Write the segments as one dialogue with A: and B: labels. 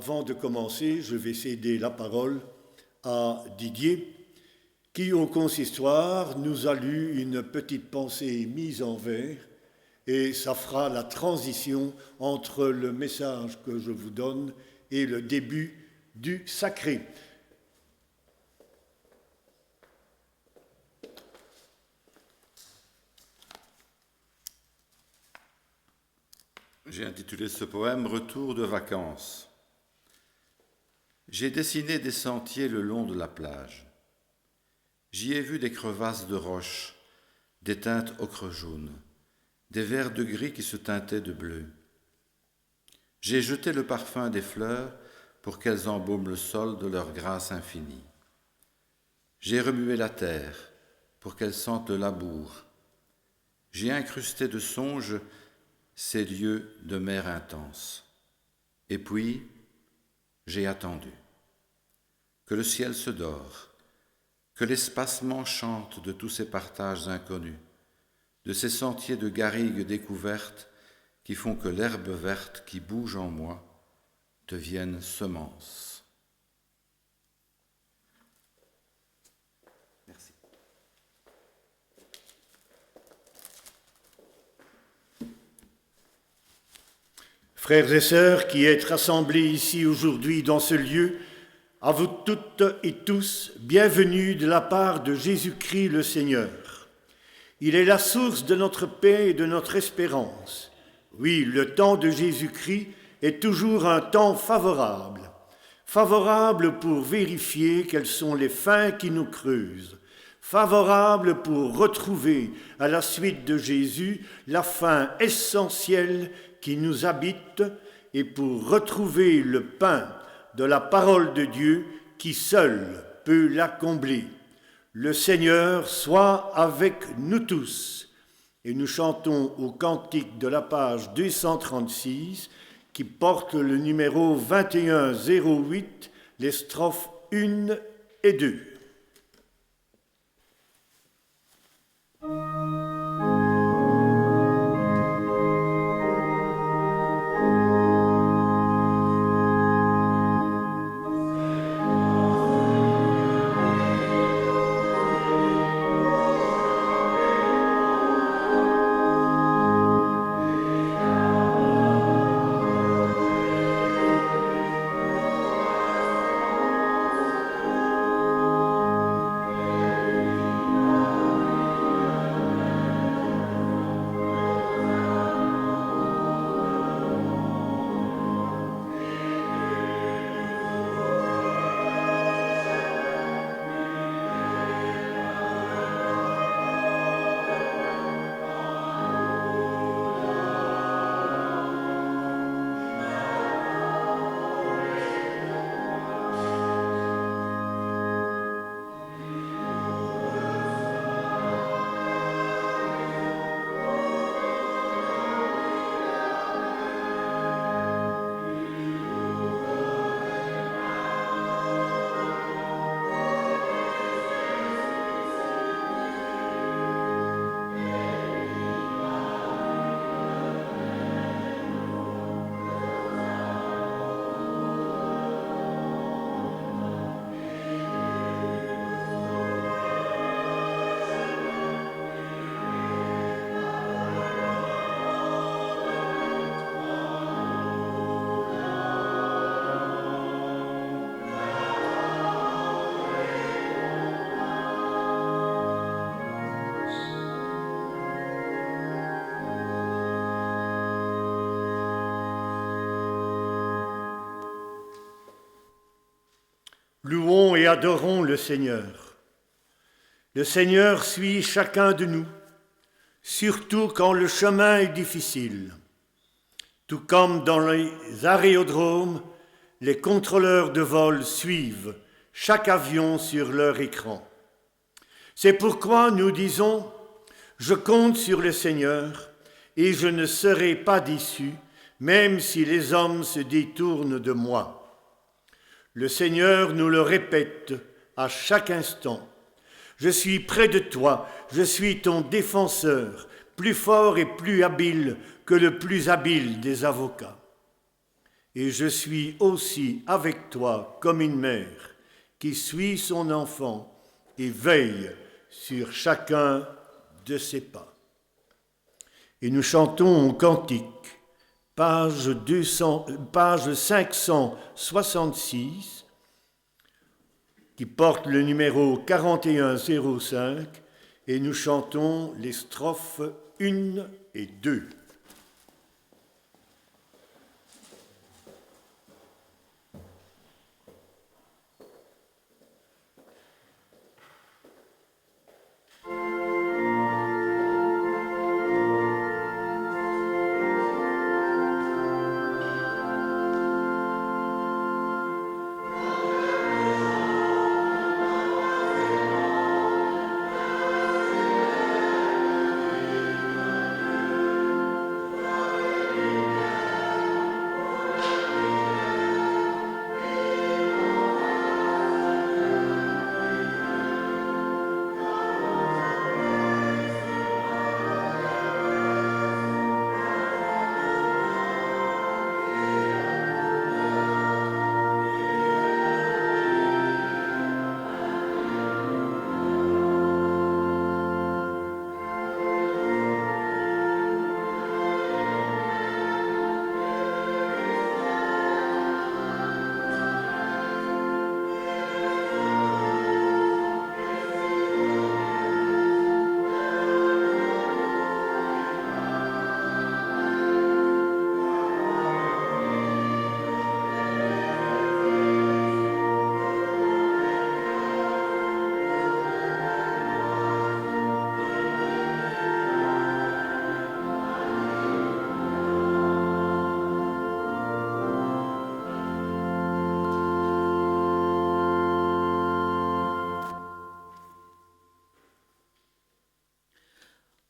A: Avant de commencer, je vais céder la parole à Didier, qui au consistoire nous a lu une petite pensée mise en vers, et ça fera la transition entre le message que je vous donne et le début du sacré.
B: J'ai intitulé ce poème « Retour de vacances ». J'ai dessiné des sentiers le long de la plage. J'y ai vu des crevasses de roches, des teintes ocre jaune, des verres de gris qui se teintaient de bleu. J'ai jeté le parfum des fleurs pour qu'elles embaument le sol de leur grâce infinie. J'ai remué la terre pour qu'elle sente le labour. J'ai incrusté de songes ces lieux de mer intense. Et puis, j'ai attendu. Que le ciel se dore, que l'espacement chante de tous ces partages inconnus, de ces sentiers de garrigues découvertes qui font que l'herbe verte qui bouge en moi devienne semence. Merci.
A: Frères et sœurs qui êtes rassemblés ici aujourd'hui dans ce lieu, à vous toutes et tous, bienvenue de la part de Jésus-Christ le Seigneur. Il est la source de notre paix et de notre espérance. Oui, le temps de Jésus-Christ est toujours un temps favorable. Favorable pour vérifier quelles sont les fins qui nous creusent. Favorable pour retrouver, à la suite de Jésus, la fin essentielle qui nous habite et pour retrouver le pain de la parole de Dieu qui seul peut la combler. Le Seigneur soit avec nous tous. Et nous chantons au cantique de la page 236 qui porte le numéro 2108, les strophes 1 et 2. Louons et adorons le Seigneur. Le Seigneur suit chacun de nous, surtout quand le chemin est difficile. Tout comme dans les aérodromes, les contrôleurs de vol suivent chaque avion sur leur écran. C'est pourquoi nous disons « Je compte sur le Seigneur et je ne serai pas déçu, même si les hommes se détournent de moi. » Le Seigneur nous le répète à chaque instant. Je suis près de toi, je suis ton défenseur, plus fort et plus habile que le plus habile des avocats. et je suis aussi avec toi comme une mère qui suit son enfant et veille sur chacun de ses pas. Et nous chantons au cantique, page 566, qui porte le numéro 4105, et nous chantons les strophes 1 et 2.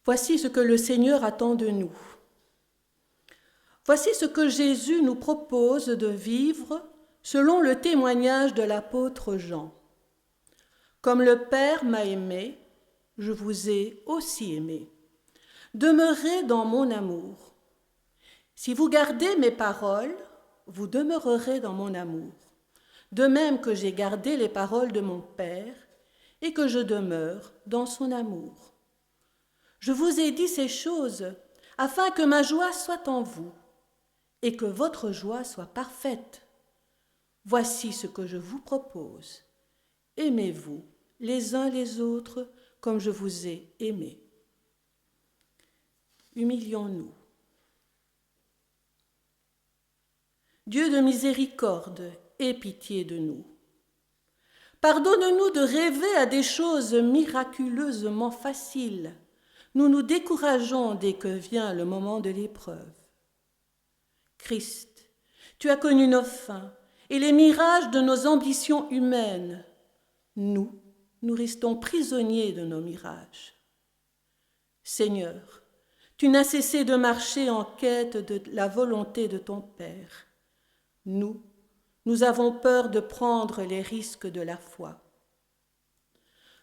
C: Voici ce que le Seigneur attend de nous. Voici ce que Jésus nous propose de vivre selon le témoignage de l'apôtre Jean. Comme le Père m'a aimé, je vous ai aussi aimé. Demeurez dans mon amour. Si vous gardez mes paroles, vous demeurerez dans mon amour. De même que j'ai gardé les paroles de mon Père et que je demeure dans son amour. Je vous ai dit ces choses afin que ma joie soit en vous et que votre joie soit parfaite. Voici ce que je vous propose. Aimez-vous les uns les autres comme je vous ai aimés. Humilions-nous. Dieu de miséricorde, aie pitié de nous. Pardonne-nous de rêver à des choses miraculeusement faciles. Nous nous décourageons dès que vient le moment de l'épreuve. Christ, tu as connu nos fins et les mirages de nos ambitions humaines. Nous restons prisonniers de nos mirages. Seigneur, tu n'as cessé de marcher en quête de la volonté de ton Père. Nous avons peur de prendre les risques de la foi.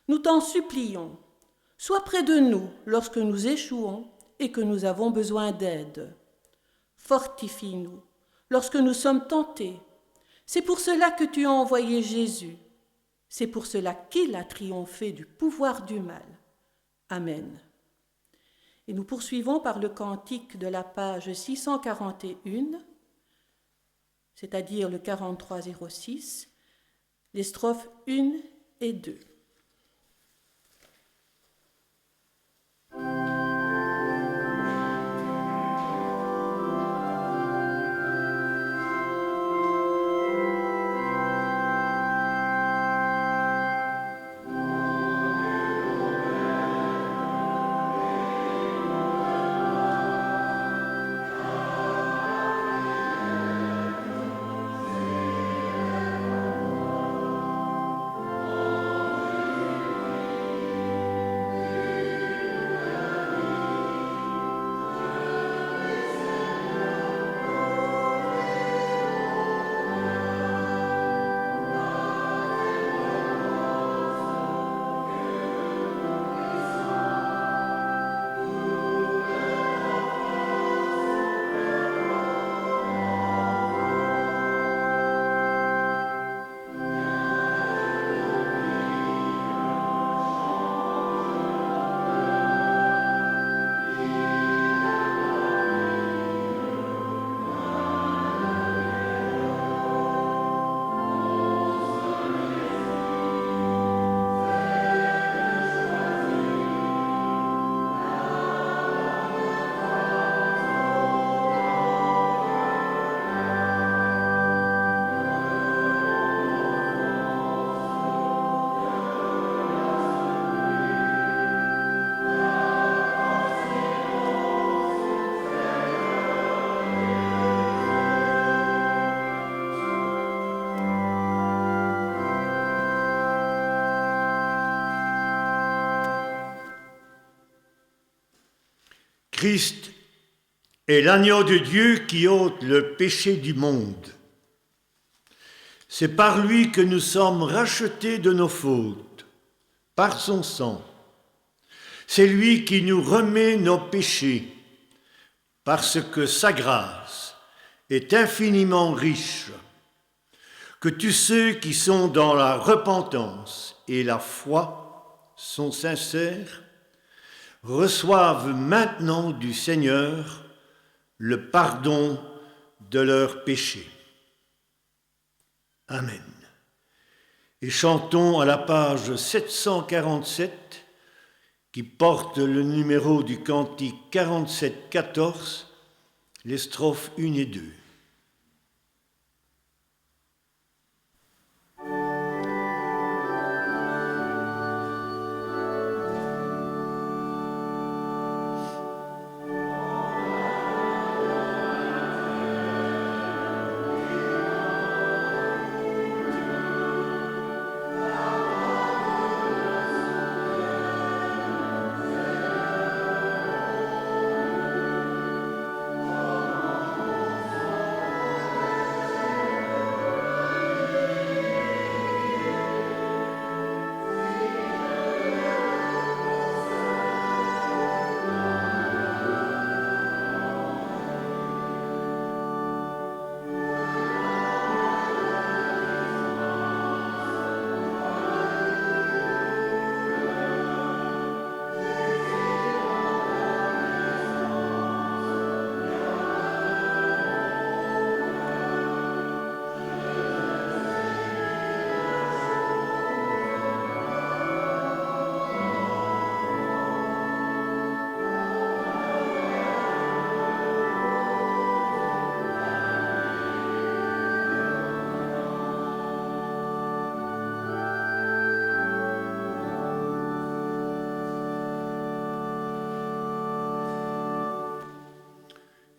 C: Nous t'en supplions. Sois près de nous lorsque nous échouons et que nous avons besoin d'aide. Fortifie-nous lorsque nous sommes tentés. C'est pour cela que tu as envoyé Jésus. C'est pour cela qu'il a triomphé du pouvoir du mal. Amen. Et nous poursuivons par le cantique de la page 641, c'est-à-dire le 4306, les strophes 1 et 2.
A: Christ est l'agneau de Dieu qui ôte le péché du monde. C'est par lui que nous sommes rachetés de nos fautes, par son sang. C'est lui qui nous remet nos péchés, parce que sa grâce est infiniment riche. Que tous ceux qui sont dans la repentance et la foi sont sincères, reçoivent maintenant du Seigneur le pardon de leurs péchés. Amen. Et chantons à la page 747, qui porte le numéro du cantique 47-14, les strophes 1 et 2.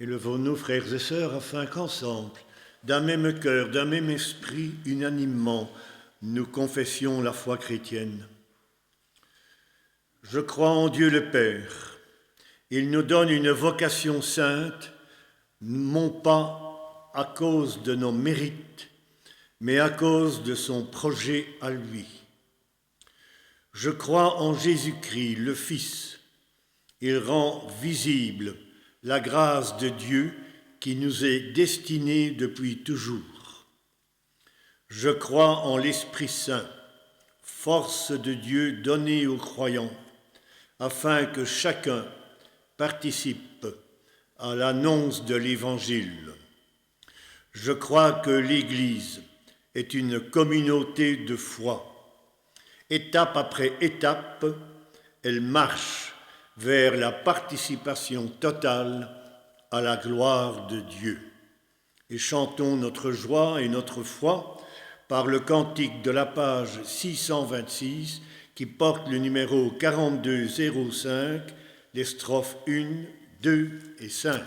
A: Élevons-nous, frères et sœurs, afin qu'ensemble, d'un même cœur, d'un même esprit, unanimement, nous confessions la foi chrétienne. Je crois en Dieu le Père. Il nous donne une vocation sainte, non pas à cause de nos mérites, mais à cause de son projet à lui. Je crois en Jésus-Christ, le Fils. Il rend visible la grâce de Dieu qui nous est destinée depuis toujours. Je crois en l'Esprit Saint, force de Dieu donnée aux croyants, afin que chacun participe à l'annonce de l'Évangile. Je crois que l'Église est une communauté de foi. Étape après étape, elle marche vers la participation totale à la gloire de Dieu. Et chantons notre joie et notre foi par le cantique de la page 626 qui porte le numéro 4205, les strophes 1, 2 et 5.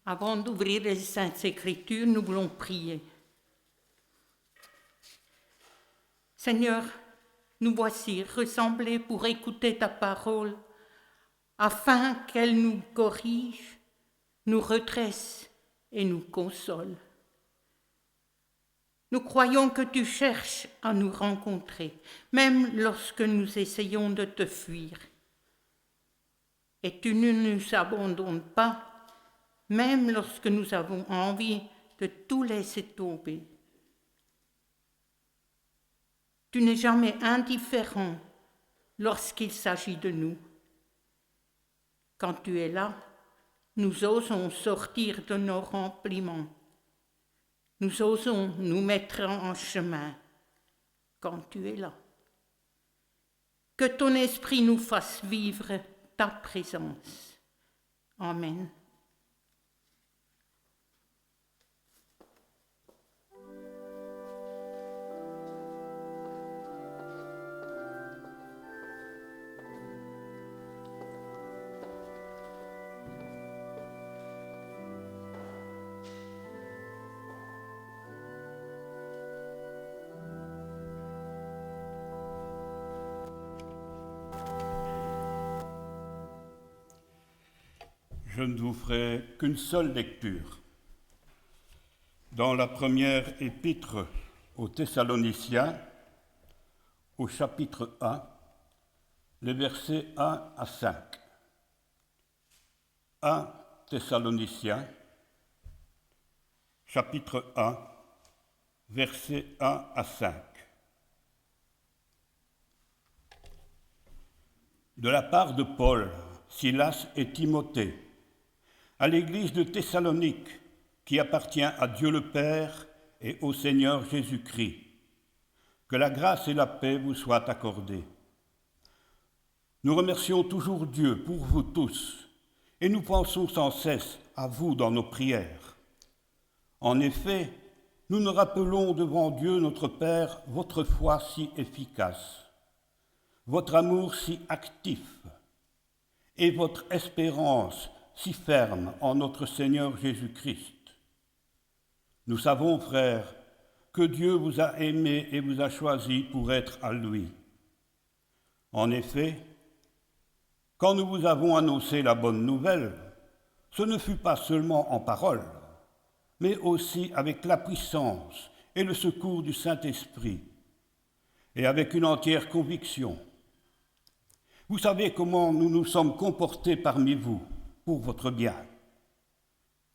D: Avant d'ouvrir les Saintes Écritures, nous voulons prier. Seigneur, nous voici rassemblés pour écouter ta parole, afin qu'elle nous corrige, nous redresse et nous console. Nous croyons que tu cherches à nous rencontrer, même lorsque nous essayons de te fuir. Et tu ne nous abandonnes pas, même lorsque nous avons envie de tout laisser tomber. Tu n'es jamais indifférent lorsqu'il s'agit de nous. Quand tu es là, nous osons sortir de nos rempliments. Nous osons nous mettre en chemin quand tu es là. Que ton esprit nous fasse vivre ta présence. Amen.
E: Je ne vous ferai qu'une seule lecture. Dans la première épître aux Thessaloniciens, au chapitre 1, les versets 1 à 5. 1 Thessaloniciens, chapitre 1, versets 1 à 5. De la part de Paul, Silas et Timothée, à l'église de Thessalonique, qui appartient à Dieu le Père et au Seigneur Jésus-Christ, que la grâce et la paix vous soient accordées. Nous remercions toujours Dieu pour vous tous, et nous pensons sans cesse à vous dans nos prières. En effet, nous nous rappelons devant Dieu notre Père votre foi si efficace, votre amour si actif, et votre espérance si ferme en notre Seigneur Jésus-Christ. Nous savons, frères, que Dieu vous a aimés et vous a choisis pour être à lui. En effet, quand nous vous avons annoncé la bonne nouvelle, ce ne fut pas seulement en parole, mais aussi avec la puissance et le secours du Saint-Esprit, et avec une entière conviction. Vous savez comment nous nous sommes comportés parmi vous, pour votre bien.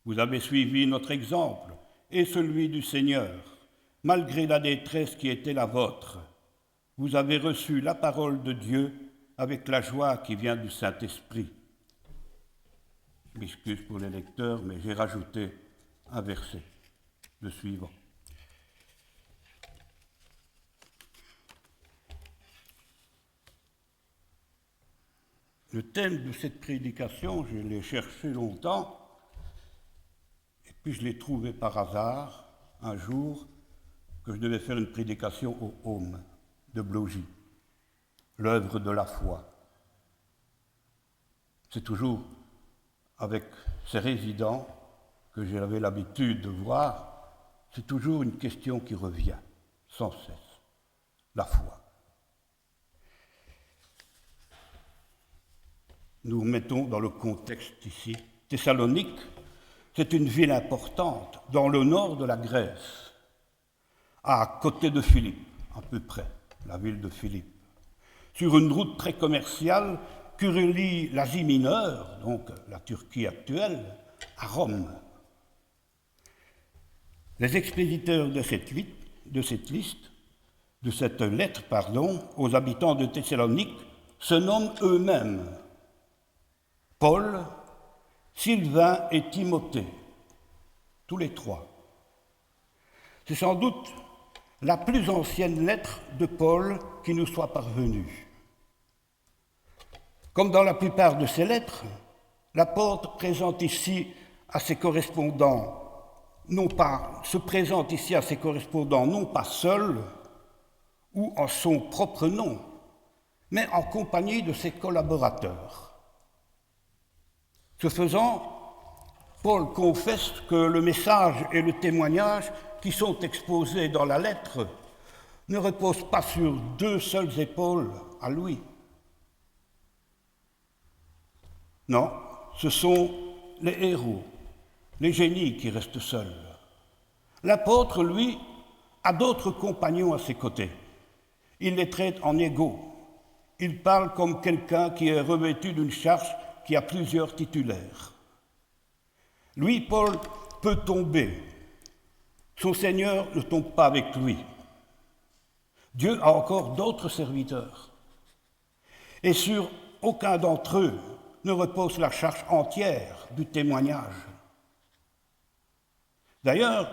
E: Vous avez suivi notre exemple et celui du Seigneur, malgré la détresse qui était la vôtre. Vous avez reçu la parole de Dieu avec la joie qui vient du Saint-Esprit. Je m'excuse pour les lecteurs, mais j'ai rajouté un verset, le suivant. Le thème de cette prédication, je l'ai cherché longtemps, et puis je l'ai trouvé par hasard, un jour, que je devais faire une prédication au Home de Blogy, l'œuvre de la foi. C'est toujours avec ces résidents que j'avais l'habitude de voir, c'est toujours une question qui revient, sans cesse, la foi. Nous mettons dans le contexte ici. Thessalonique, c'est une ville importante dans le nord de la Grèce, à côté de Philippe, à peu près, la ville de Philippe, sur une route très commerciale qui relie l'Asie mineure, donc la Turquie actuelle, à Rome. Les expéditeurs de cette lettre, aux habitants de Thessalonique se nomment eux-mêmes Paul, Sylvain et Timothée, tous les trois. C'est sans doute la plus ancienne lettre de Paul qui nous soit parvenue. Comme dans la plupart de ses lettres, l'apôtre se présente ici à ses correspondants, non pas seul ou en son propre nom, mais en compagnie de ses collaborateurs. Ce faisant, Paul confesse que le message et le témoignage qui sont exposés dans la lettre ne reposent pas sur deux seules épaules à lui. Non, ce sont les héros, les génies qui restent seuls. L'apôtre, lui, a d'autres compagnons à ses côtés. Il les traite en égaux. Il parle comme quelqu'un qui est revêtu d'une charge qui a plusieurs titulaires. Lui, Paul, peut tomber. Son Seigneur ne tombe pas avec lui. Dieu a encore d'autres serviteurs. Et sur aucun d'entre eux ne repose la charge entière du témoignage. D'ailleurs,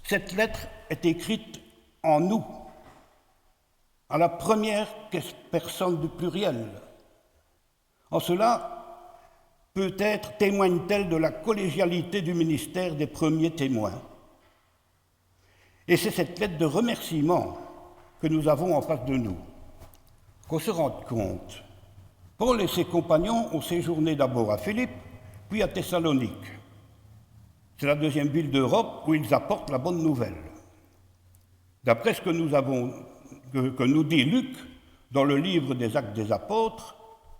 E: cette lettre est écrite en nous, à la première personne du pluriel. En cela, peut-être témoigne-t-elle de la collégialité du ministère des premiers témoins. Et c'est cette lettre de remerciement que nous avons en face de nous. Qu'on se rende compte, Paul et ses compagnons ont séjourné d'abord à Philippe, puis à Thessalonique. C'est la deuxième ville d'Europe où ils apportent la bonne nouvelle. D'après ce que nous dit Luc dans le livre des Actes des Apôtres,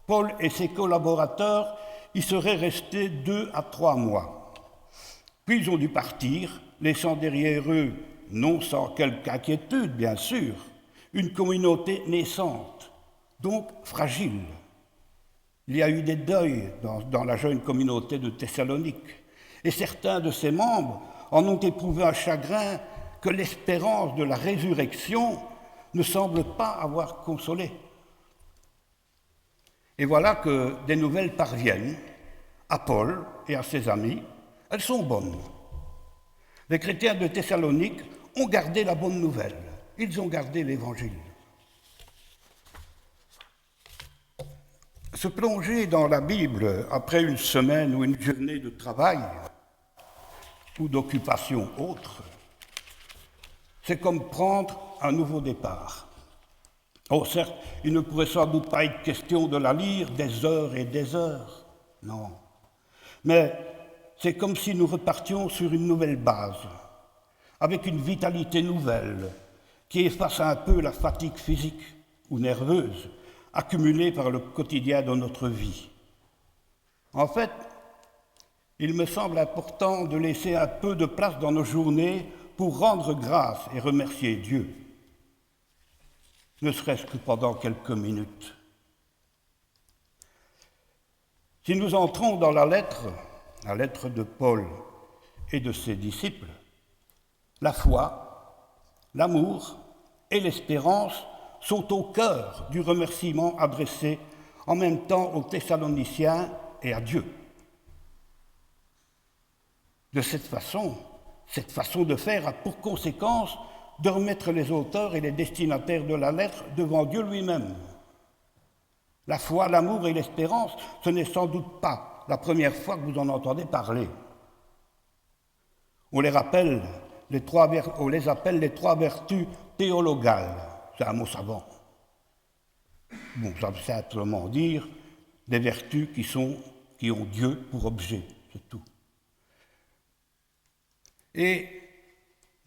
E: Paul et ses collaborateurs y seraient restés 2 à 3 mois. Puis ils ont dû partir, laissant derrière eux, non sans quelque inquiétude bien sûr, une communauté naissante, donc fragile. Il y a eu des deuils dans la jeune communauté de Thessalonique. Et certains de ses membres en ont éprouvé un chagrin que l'espérance de la résurrection ne semble pas avoir consolé. Et voilà que des nouvelles parviennent à Paul et à ses amis. Elles sont bonnes. Les chrétiens de Thessalonique ont gardé la bonne nouvelle. Ils ont gardé l'Évangile. Se plonger dans la Bible après une semaine ou une journée de travail ou d'occupation autre, c'est comme prendre un nouveau départ. Oh, certes, il ne pourrait sans doute pas être question de la lire des heures et des heures, non. Mais c'est comme si nous repartions sur une nouvelle base, avec une vitalité nouvelle, qui efface un peu la fatigue physique ou nerveuse accumulée par le quotidien de notre vie. En fait, il me semble important de laisser un peu de place dans nos journées pour rendre grâce et remercier Dieu, ne serait-ce que pendant quelques minutes. Si nous entrons dans la lettre de Paul et de ses disciples, la foi, l'amour et l'espérance sont au cœur du remerciement adressé en même temps aux Thessaloniciens et à Dieu. De cette façon de faire a pour conséquence de remettre les auteurs et les destinataires de la lettre devant Dieu lui-même. La foi, l'amour et l'espérance, ce n'est sans doute pas la première fois que vous en entendez parler. On les appelle les trois vertus théologales. C'est un mot savant. Bon, ça veut simplement dire des vertus qui ont Dieu pour objet, c'est tout. Et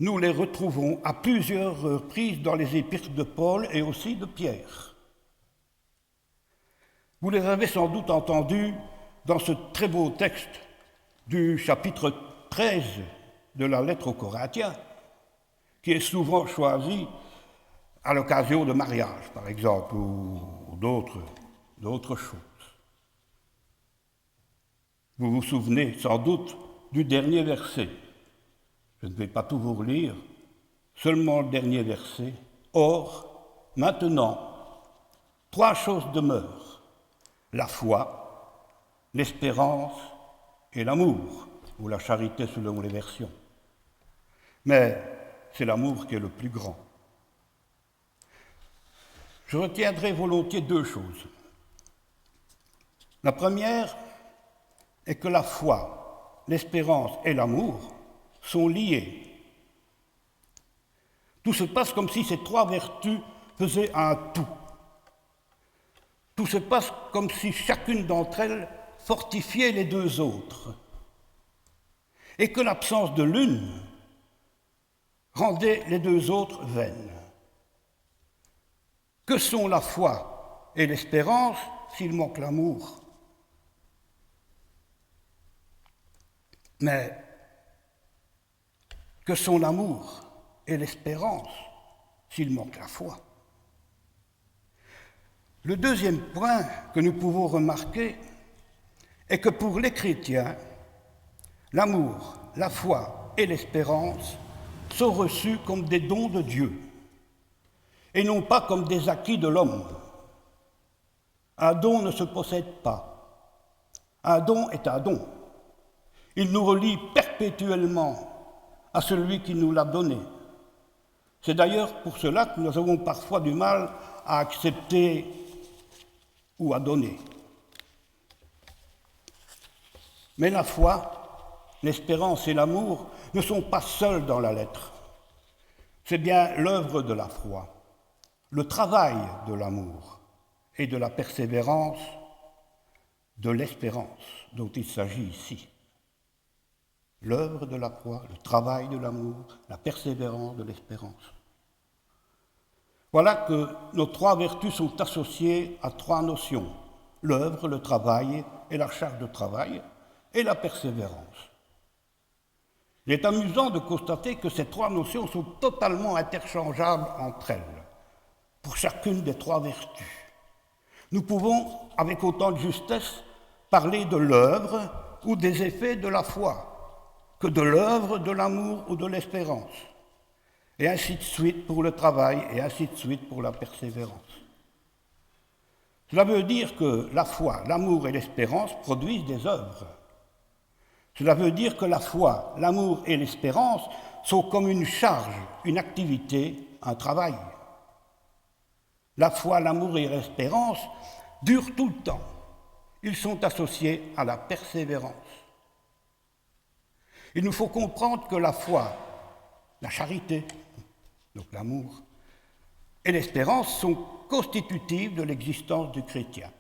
E: nous les retrouvons à plusieurs reprises dans les épîtres de Paul et aussi de Pierre. Vous les avez sans doute entendus dans ce très beau texte du chapitre 13 de la lettre aux Corinthiens, qui est souvent choisi à l'occasion de mariage, par exemple, ou d'autres choses. Vous vous souvenez sans doute du dernier verset. Je ne vais pas tout vous relire, seulement le dernier verset. Or, maintenant, 3 choses demeurent, la foi, l'espérance et l'amour, ou la charité selon les versions. Mais c'est l'amour qui est le plus grand. Je retiendrai volontiers 2 choses. La première est que la foi, l'espérance et l'amour sont liés. Tout se passe comme si ces 3 vertus faisaient un tout. Tout se passe comme si chacune d'entre elles fortifiait les 2 autres, et que l'absence de l'une rendait les deux autres vaines. Que sont la foi et l'espérance s'il manque l'amour? Mais que sont l'amour et l'espérance s'il manque la foi? Le deuxième point que nous pouvons remarquer est que pour les chrétiens, l'amour, la foi et l'espérance sont reçus comme des dons de Dieu et non pas comme des acquis de l'homme. Un don ne se possède pas. Un don est un don. Il nous relie perpétuellement à celui qui nous l'a donné. C'est d'ailleurs pour cela que nous avons parfois du mal à accepter ou à donner. Mais la foi, l'espérance et l'amour ne sont pas seuls dans la lettre. C'est bien l'œuvre de la foi, le travail de l'amour et de la persévérance, de l'espérance dont il s'agit ici. L'œuvre de la foi, le travail de l'amour, la persévérance de l'espérance. Voilà que nos trois vertus sont associées à trois notions, l'œuvre, le travail et la charge de travail, et la persévérance. Il est amusant de constater que ces trois notions sont totalement interchangeables entre elles, pour chacune des trois vertus. Nous pouvons, avec autant de justesse, parler de l'œuvre ou des effets de la foi, que de l'œuvre, de l'amour ou de l'espérance, et ainsi de suite pour le travail, et ainsi de suite pour la persévérance. Cela veut dire que la foi, l'amour et l'espérance produisent des œuvres. Cela veut dire que la foi, l'amour et l'espérance sont comme une charge, une activité, un travail. La foi, l'amour et l'espérance durent tout le temps. Ils sont associés à la persévérance. Il nous faut comprendre que la foi, la charité, donc l'amour, et l'espérance sont constitutives de l'existence du chrétien,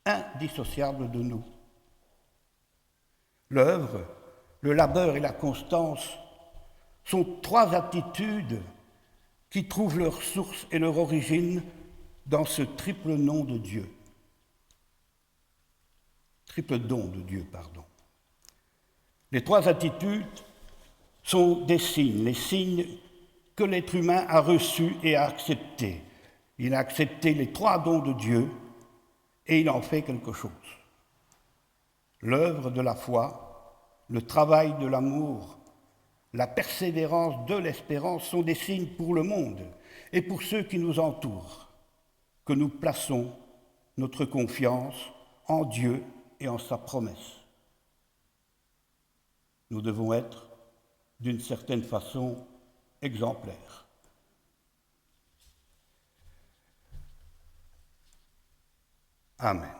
E: indissociables de nous. L'œuvre, le labeur et la constance sont trois attitudes qui trouvent leur source et leur origine dans ce triple nom de Dieu. Triple don de Dieu, pardon. Les trois attitudes sont des signes, les signes que l'être humain a reçus et a acceptés. Il a accepté les trois dons de Dieu et il en fait quelque chose. L'œuvre de la foi, le travail de l'amour, la persévérance de l'espérance sont des signes pour le monde et pour ceux qui nous entourent, que nous plaçons notre confiance en Dieu et en sa promesse. Nous devons être, d'une certaine façon, exemplaires. Amen.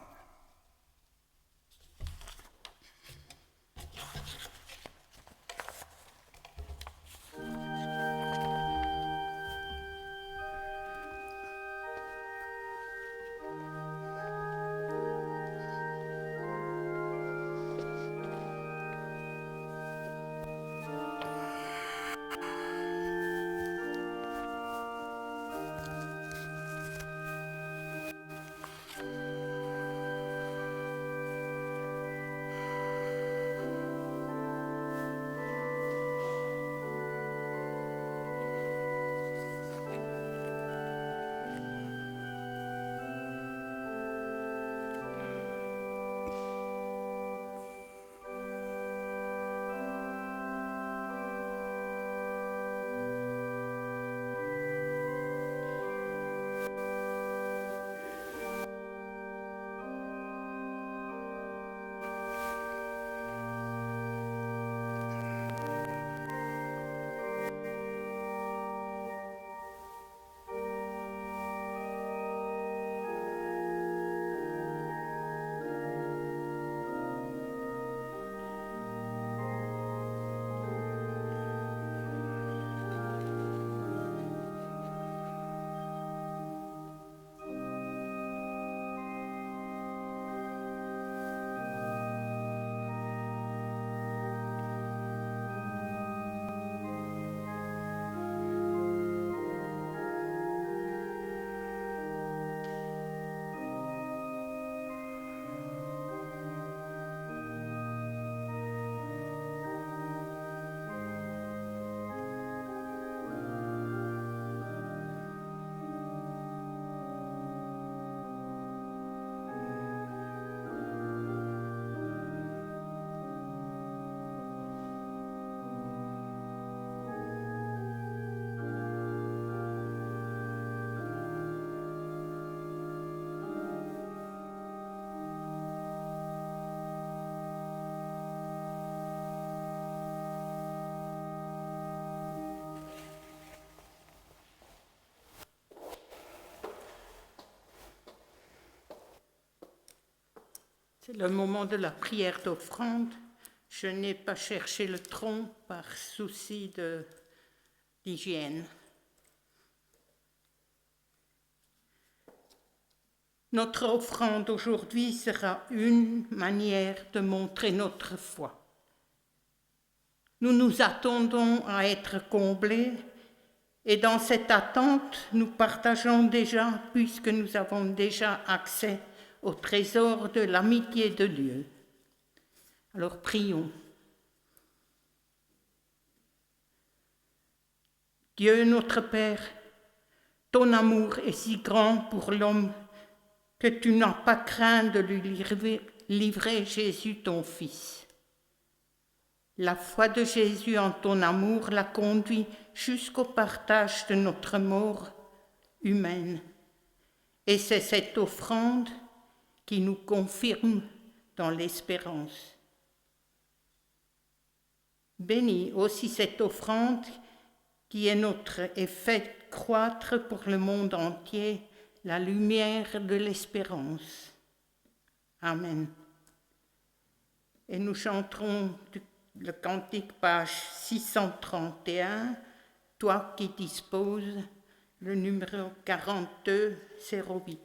D: C'est le moment de la prière d'offrande. Je n'ai pas cherché le tronc par souci d'hygiène. Notre offrande aujourd'hui sera une manière de montrer notre foi. Nous nous attendons à être comblés et dans cette attente, nous partageons déjà, puisque nous avons déjà accès au trésor de l'amitié de Dieu. Alors prions. Dieu notre Père, ton amour est si grand pour l'homme que tu n'as pas craint de lui livrer Jésus ton Fils. La foi de Jésus en ton amour l'a conduit jusqu'au partage de notre mort humaine. Et c'est cette offrande qui nous confirme dans l'espérance. Bénis aussi cette offrande qui est notre effet croître pour le monde entier, la lumière de l'espérance. Amen. Et nous chanterons le cantique page 631, toi qui disposes, le numéro 4208.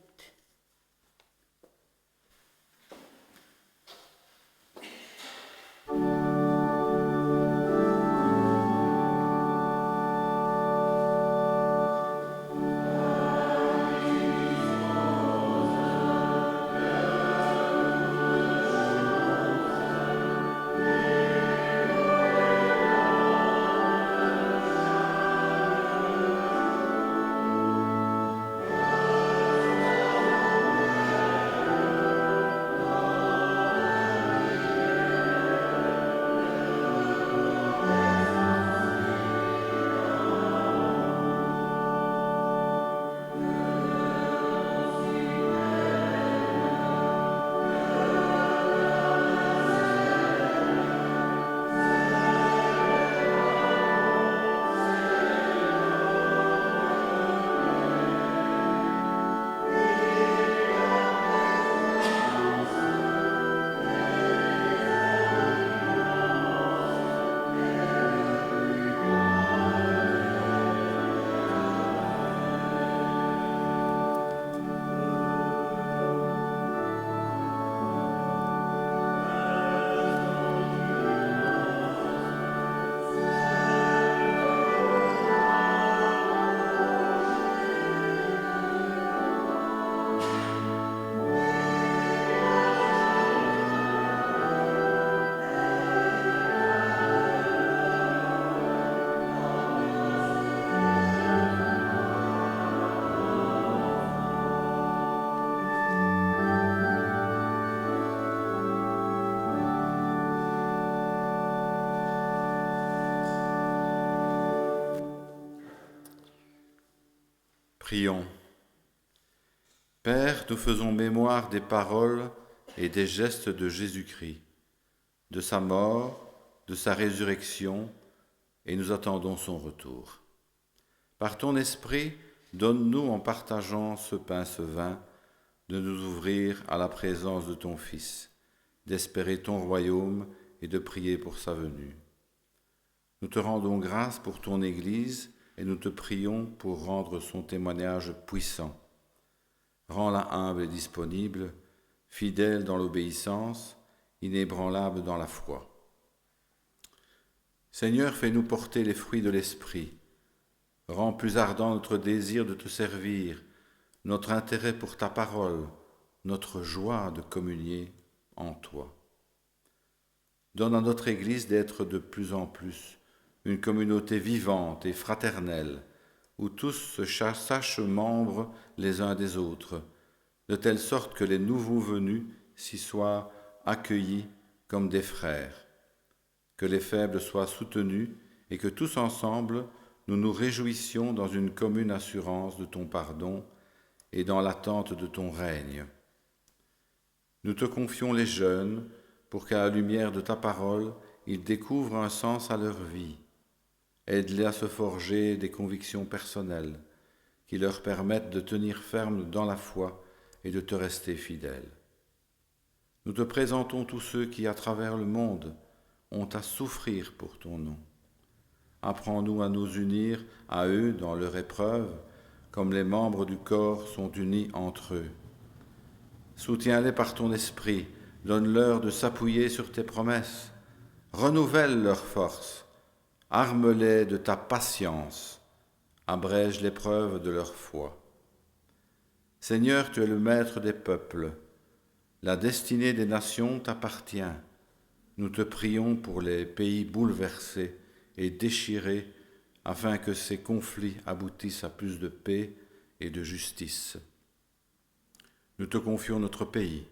B: Prions. Père, nous faisons mémoire des paroles et des gestes de Jésus-Christ, de sa mort, de sa résurrection, et nous attendons son retour. Par ton esprit, donne-nous en partageant ce pain, ce vin, de nous ouvrir à la présence de ton Fils, d'espérer ton royaume et de prier pour sa venue. Nous te rendons grâce pour ton Église et nous te prions pour rendre son témoignage puissant. Rends-la humble et disponible, fidèle dans l'obéissance, inébranlable dans la foi. Seigneur, fais-nous porter les fruits de l'Esprit. Rends plus ardent notre désir de te servir, notre intérêt pour ta parole, notre joie de communier en toi. Donne à notre Église d'être de plus en plus une communauté vivante et fraternelle, où tous se sachent membres les uns des autres, de telle sorte que les nouveaux venus s'y soient accueillis comme des frères, que les faibles soient soutenus et que tous ensemble nous nous réjouissions dans une commune assurance de ton pardon et dans l'attente de ton règne. Nous te confions les jeunes pour qu'à la lumière de ta parole, ils découvrent un sens à leur vie. Aide-les à se forger des convictions personnelles qui leur permettent de tenir ferme dans la foi et de te rester fidèles. Nous te présentons tous ceux qui, à travers le monde, ont à souffrir pour ton nom. Apprends-nous à nous unir à eux dans leur épreuve, comme les membres du corps sont unis entre eux. Soutiens-les par ton esprit, donne-leur de s'appuyer sur tes promesses, renouvelle leur force, arme-les de ta patience, abrège l'épreuve de leur foi. Seigneur, tu es le maître des peuples, la destinée des nations t'appartient. Nous te prions pour les pays bouleversés et déchirés, afin que ces conflits aboutissent à plus de paix et de justice. Nous te confions notre pays,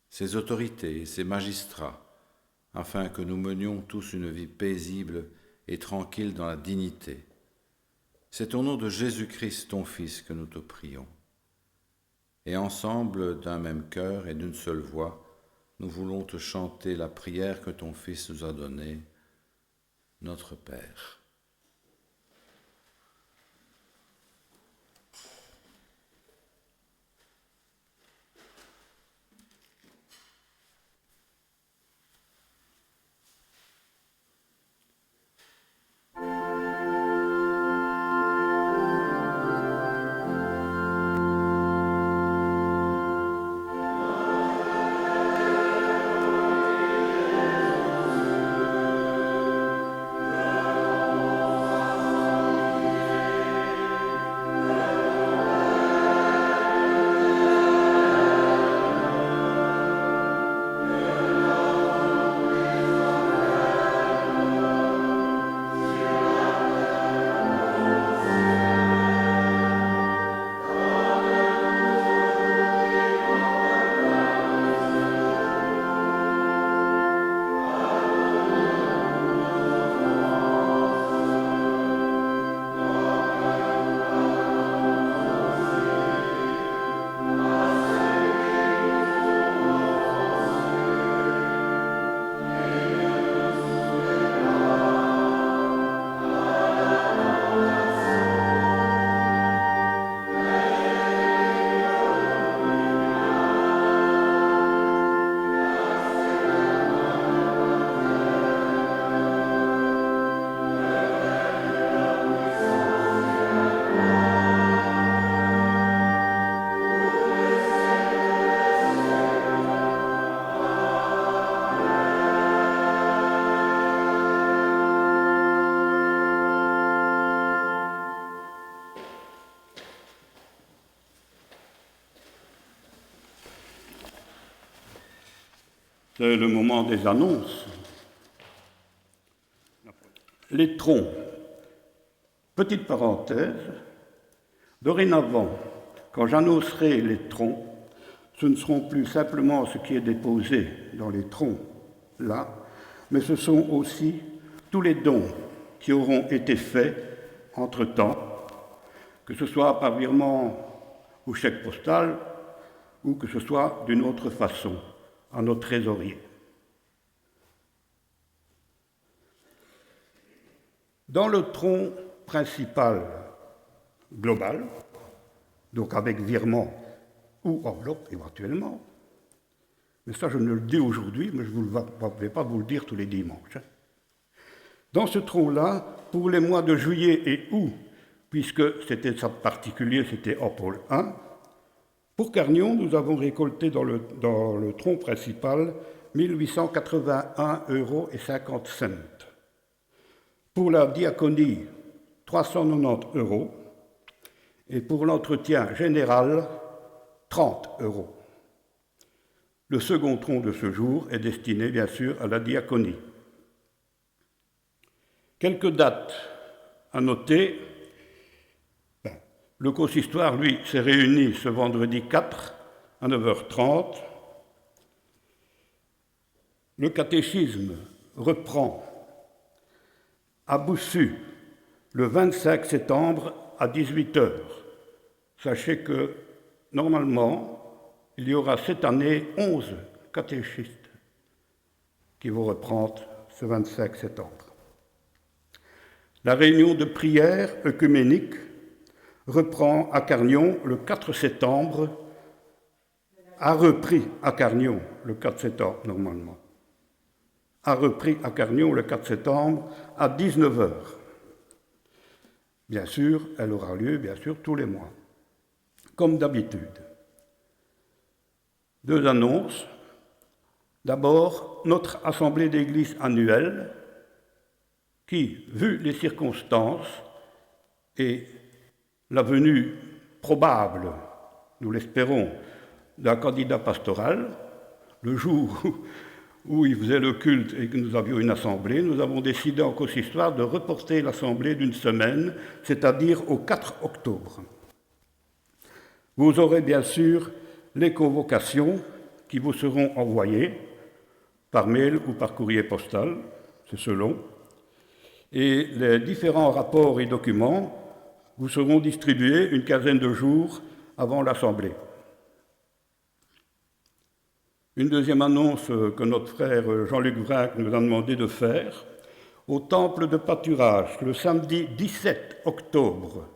B: ses autorités et ses magistrats, afin que nous menions tous une vie paisible et tranquille dans la dignité. C'est au nom de Jésus-Christ, ton Fils, que nous te prions. Et ensemble, d'un même cœur et d'une seule voix, nous voulons te chanter la prière que ton Fils nous a donnée, notre Père.
E: C'est le moment des annonces. Les troncs. Petite parenthèse, dorénavant, quand j'annoncerai les troncs, ce ne seront plus simplement ce qui est déposé dans les troncs, là, mais ce sont aussi tous les dons qui auront été faits entre-temps, que ce soit par virement ou chèque postal, ou que ce soit d'une autre façon, à notre trésorier. Dans le tronc principal global, donc avec virement ou enveloppe éventuellement, mais ça je ne le dis aujourd'hui, mais je ne vais pas vous le dire tous les dimanches. Dans ce tronc-là, pour les mois de juillet et août, puisque c'était ça particulier, c'était en pôle 1, pour Carnion, nous avons récolté dans le tronc principal 1881,50 €. Pour la diaconie, 390 €. Et pour l'entretien général, 30 €. Le second tronc de ce jour est destiné, bien sûr, à la diaconie. Quelques dates à noter. Le consistoire, lui, s'est réuni ce vendredi 4 à 9h30. Le catéchisme reprend à Boussu le 25 septembre à 18h. Sachez que, normalement, il y aura cette année 11 catéchistes qui vont reprendre ce 25 septembre. La réunion de prière œcuménique reprend à Carnion le 4 septembre a repris à Carnion le 4 septembre, normalement. A repris à Carnion le 4 septembre à 19h. Bien sûr, elle aura lieu, bien sûr, tous les mois, comme d'habitude. 2 annonces. D'abord, notre assemblée d'église annuelle, qui, vu les circonstances et la venue probable, nous l'espérons, d'un candidat pastoral, le jour où il faisait le culte et que nous avions une assemblée, nous avons décidé en consistoire de reporter l'assemblée d'une semaine, c'est-à-dire au 4 octobre. Vous aurez bien sûr les convocations qui vous seront envoyées par mail ou par courrier postal, c'est selon, et les différents rapports et documents vous seront distribués une quinzaine de jours avant l'assemblée. Une deuxième annonce que notre frère Jean-Luc Vrac nous a demandé de faire, au temple de pâturage, le samedi 17 octobre.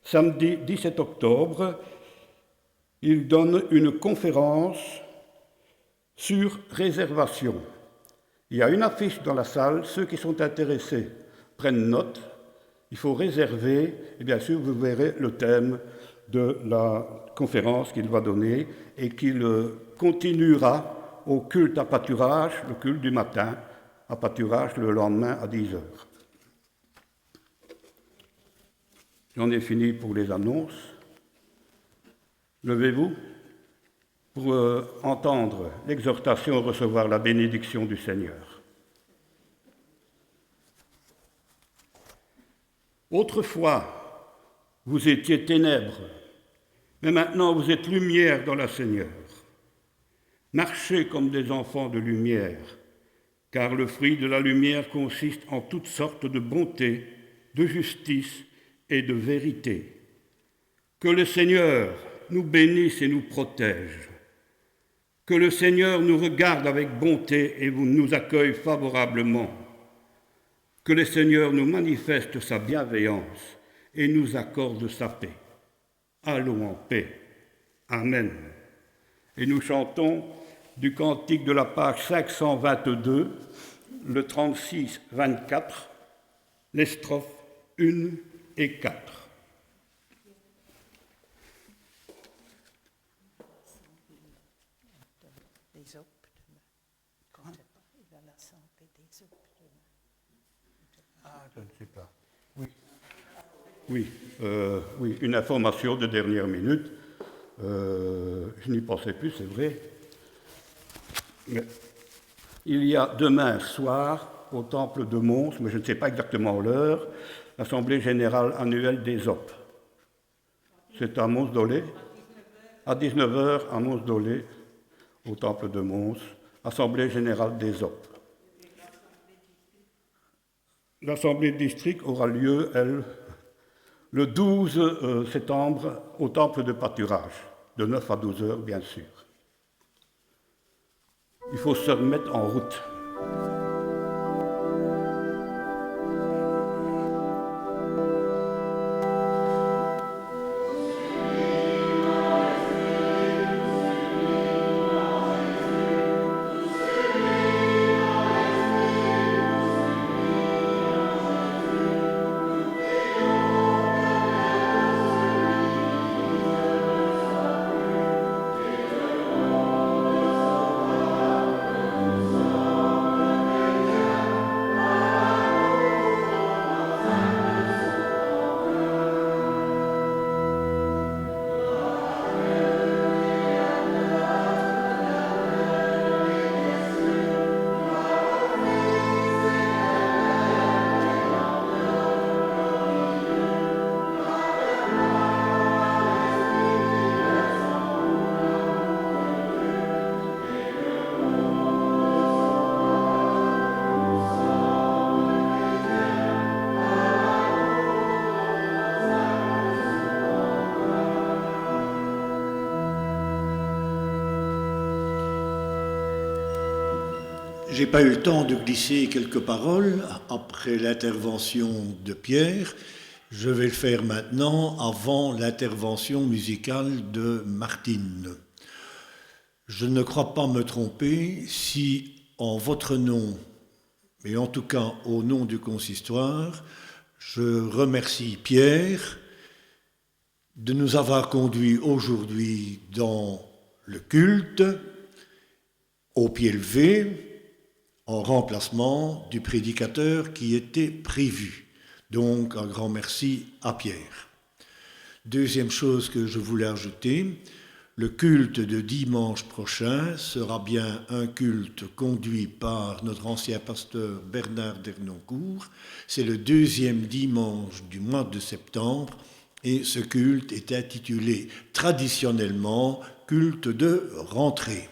E: Samedi 17 octobre, il donne une conférence sur réservation. Il y a une affiche dans la salle, ceux qui sont intéressés prennent note, il faut réserver, et bien sûr vous verrez le thème de la conférence qu'il va donner et qu'il continuera au culte à pâturage, le culte du matin, à pâturage le lendemain à 10h. J'en ai fini pour les annonces. Levez-vous pour entendre l'exhortation à recevoir la bénédiction du Seigneur. Autrefois, vous étiez ténèbres, mais maintenant vous êtes lumière dans le Seigneur. Marchez comme des enfants de lumière, car le fruit de la lumière consiste en toutes sortes de bonté, de justice et de vérité. Que le Seigneur nous bénisse et nous protège. Que le Seigneur nous regarde avec bonté et nous accueille favorablement. Que le Seigneur nous manifeste sa bienveillance et nous accorde sa paix. Allons en paix. Amen. Et nous chantons du cantique de la page 522, le 36-24, les strophes 1 et 4. Je ne sais pas. Oui, une information de dernière minute. Je n'y pensais plus, c'est vrai. Mais il y a demain soir, au temple de Mons, mais je ne sais pas exactement l'heure, l'Assemblée générale annuelle des OP. C'est à Mons-Dolé, à 19h à Mons-Dolé, au temple de Mons, Assemblée générale des OP. L'Assemblée de district aura lieu, elle, le 12 septembre au temple de pâturage, de 9 à 12 heures, bien sûr. Il faut se remettre en route.
A: Je n'ai pas eu le temps de glisser quelques paroles après l'intervention de Pierre. Je vais le faire maintenant avant l'intervention musicale de Martine. Je ne crois pas me tromper si, en votre nom, et en tout cas au nom du consistoire, je remercie Pierre de nous avoir conduits aujourd'hui dans le culte au pied levé, en remplacement du prédicateur qui était prévu. Donc, un grand merci à Pierre. Deuxième chose que je voulais ajouter, le culte de dimanche prochain sera bien un culte conduit par notre ancien pasteur Bernard Dernoncourt. C'est le deuxième dimanche du mois de septembre et ce culte est intitulé traditionnellement culte de rentrée.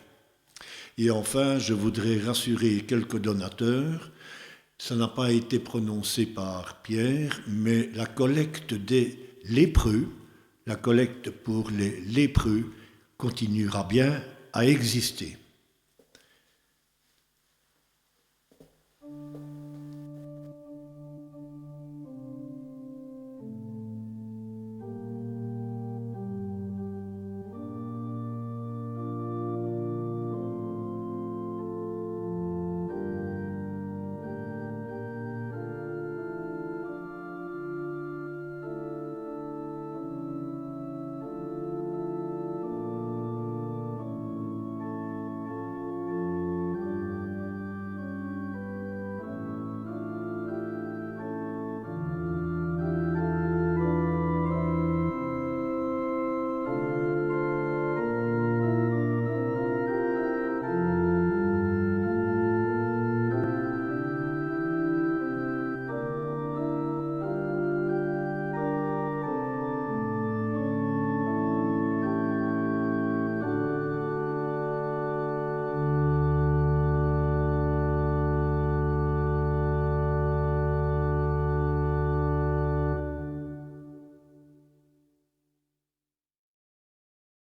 A: Et enfin, je voudrais rassurer quelques donateurs. Ça n'a pas été prononcé par Pierre, mais la collecte des lépreux, la collecte pour les lépreux, continuera bien à exister.